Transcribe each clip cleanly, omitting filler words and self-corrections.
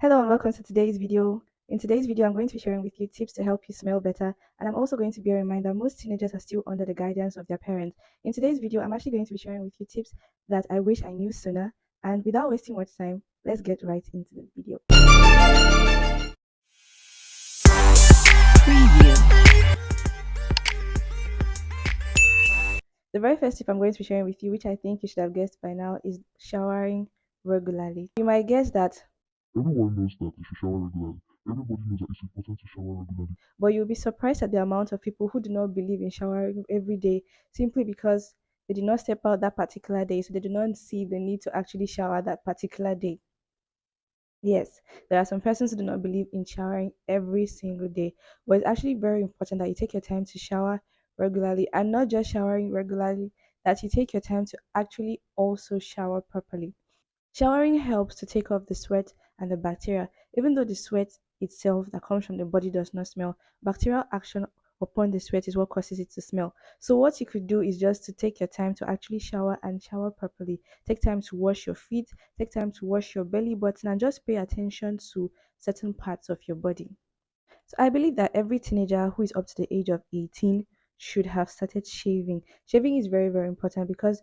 Hello and welcome to today's video. In today's video, I'm going to be sharing with you tips to help you smell better, and I'm also going to bear in mind that most teenagers are still under the guidance of their parents. In today's video, I'm actually going to be sharing with you tips that I wish I knew sooner, and without wasting much time, let's get right into the video. Preview. The very first tip I'm going to be sharing with you, which I think you should have guessed by now, is showering regularly. You might guess that Everyone knows that you should shower regularly. Everybody knows that it's important to shower regularly. but you'll be surprised at the amount of people who do not believe in showering every day simply because they did not step out that particular day, so they do not see the need to actually shower that particular day. Yes, there are some persons who do not believe in showering every single day, but it's actually very important that you take your time to shower regularly, and not just showering regularly, that you take your time to actually also shower properly. Showering helps to take off the sweat and the bacteria. Even though the sweat itself that comes from the body does not smell, bacterial action upon the sweat is what causes it to smell. So what you could do is just to take your time to actually shower and shower properly. Take time to wash your feet, take time to wash your belly button, and just pay attention to certain parts of your body. So I believe that every teenager who is up to the age of 18 should have started shaving. Shaving is very, very important because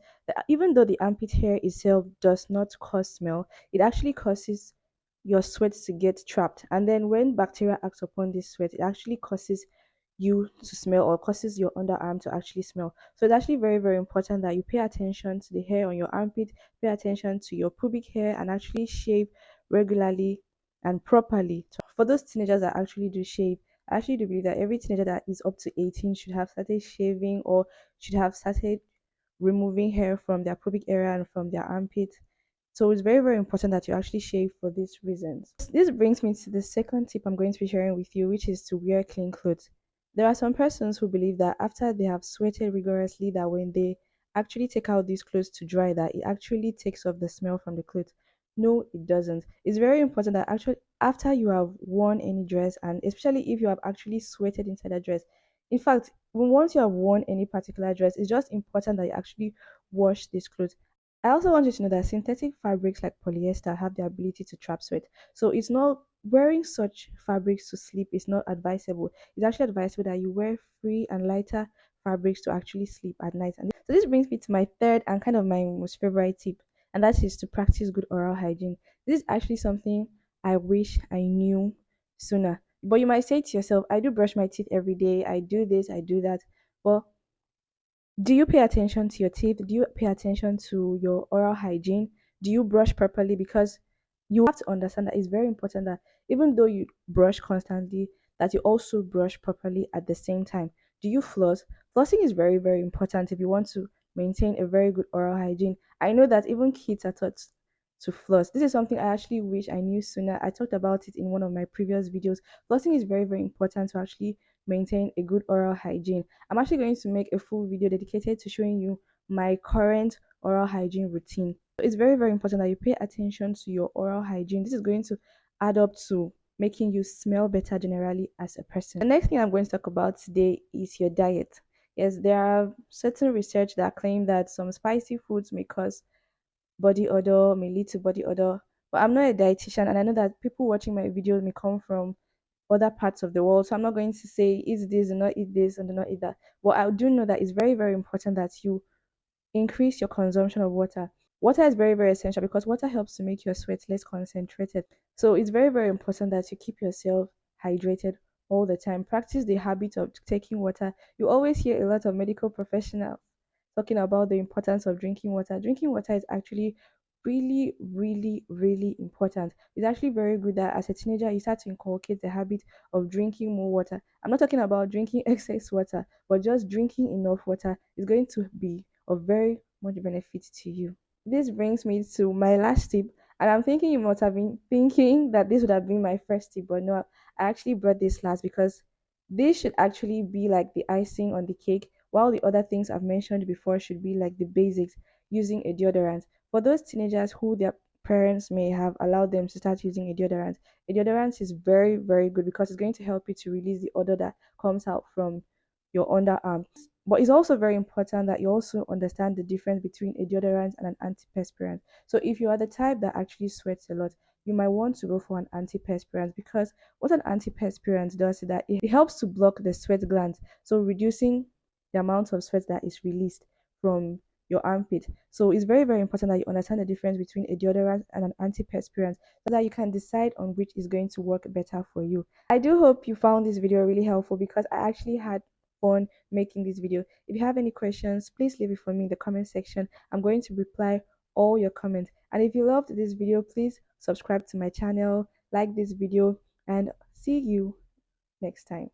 even though the armpit hair itself does not cause smell, it actually causes your sweat to get trapped. And then when bacteria acts upon this sweat, it actually causes you to smell or causes your underarm to actually smell. So it's actually very, very important that you pay attention to the hair on your armpit, pay attention to your pubic hair, and actually shave regularly and properly. For those teenagers that actually do shave, I actually do believe that every teenager that is up to 18 should have started shaving or should have started removing hair from their pubic area and from their armpit. So it's very, very important that you actually shave for these reasons. This brings me to the second tip I'm going to be sharing with you, which is to wear clean clothes. There are some persons who believe that after they have sweated rigorously, that when they actually take out these clothes to dry, that it actually takes off the smell from the clothes. No, it doesn't. It's very important that actually after you have worn any dress, and especially if you have actually sweated inside that dress, in fact, once you have worn any particular dress, it's just important that you actually wash these clothes. I also want you to know that synthetic fabrics like polyester have the ability to trap sweat. So it's not wearing such fabrics to sleep is not advisable. It's actually advisable that you wear free and lighter fabrics to actually sleep at night. And so this brings me to my third and kind of my most favorite tip, and that is to practice good oral hygiene. This is actually something I wish I knew sooner. But you might say to yourself, I do brush my teeth every day, I do this, I do that. Well, do you pay attention to your teeth? Do you pay attention to your oral hygiene? Do you brush properly? Because you have to understand that it's very important that even though you brush constantly, that you also brush properly at the same time. Do you floss? Flossing is very, very important if you want to maintain a very good oral hygiene. I know that even kids are taught to floss. This is something I actually wish I knew sooner. I talked about it in one of my previous videos. Flossing is very, very important to actually maintain a good oral hygiene. I'm actually going to make a full video dedicated to showing you my current oral hygiene routine. So it's very, very important that you pay attention to your oral hygiene. This is going to add up to making you smell better generally as a person. The next thing I'm going to talk about today is your diet. Yes, there are certain research that claim that some spicy foods may cause body odor, may lead to body odor. But I'm not a dietitian, and I know that people watching my videos may come from other parts of the world. So I'm not going to say eat this and not eat this and do not eat that. But I do know that it's very, very important that you increase your consumption of water. Water is very, very essential because water helps to make your sweat less concentrated. So it's very, very important that you keep yourself hydrated all the time. Practice the habit of taking water. You always hear a lot of medical professionals talking about the importance of drinking water. Drinking water is actually really, really, really important. It's actually very good that as a teenager you start to inculcate the habit of drinking more water. I'm not talking about drinking excess water, but just drinking enough water is going to be of very much benefit to you. This brings me to my last tip, and I'm thinking you must have been thinking that this would have been my first tip, but no, I actually brought this last because this should actually be like the icing on the cake, while the other things I've mentioned before should be like the basics, using a deodorant. For those teenagers who their parents may have allowed them to start using a deodorant is very, very good because it's going to help you to release the odor that comes out from your underarm. But it's also very important that you also understand the difference between a deodorant and an antiperspirant. So if you are the type that actually sweats a lot, you might want to go for an antiperspirant, because what an antiperspirant does is that it helps to block the sweat glands, so reducing the amount of sweat that is released from your armpit. So it's very, very important that you understand the difference between a deodorant and an antiperspirant so that you can decide on which is going to work better for you. I do hope you found this video really helpful, because I actually had fun making this video. If you have any questions, please leave it for me in the comment section. I'm going to reply all your comments. And if you loved this video, please subscribe to my channel, like this video, and see you next time.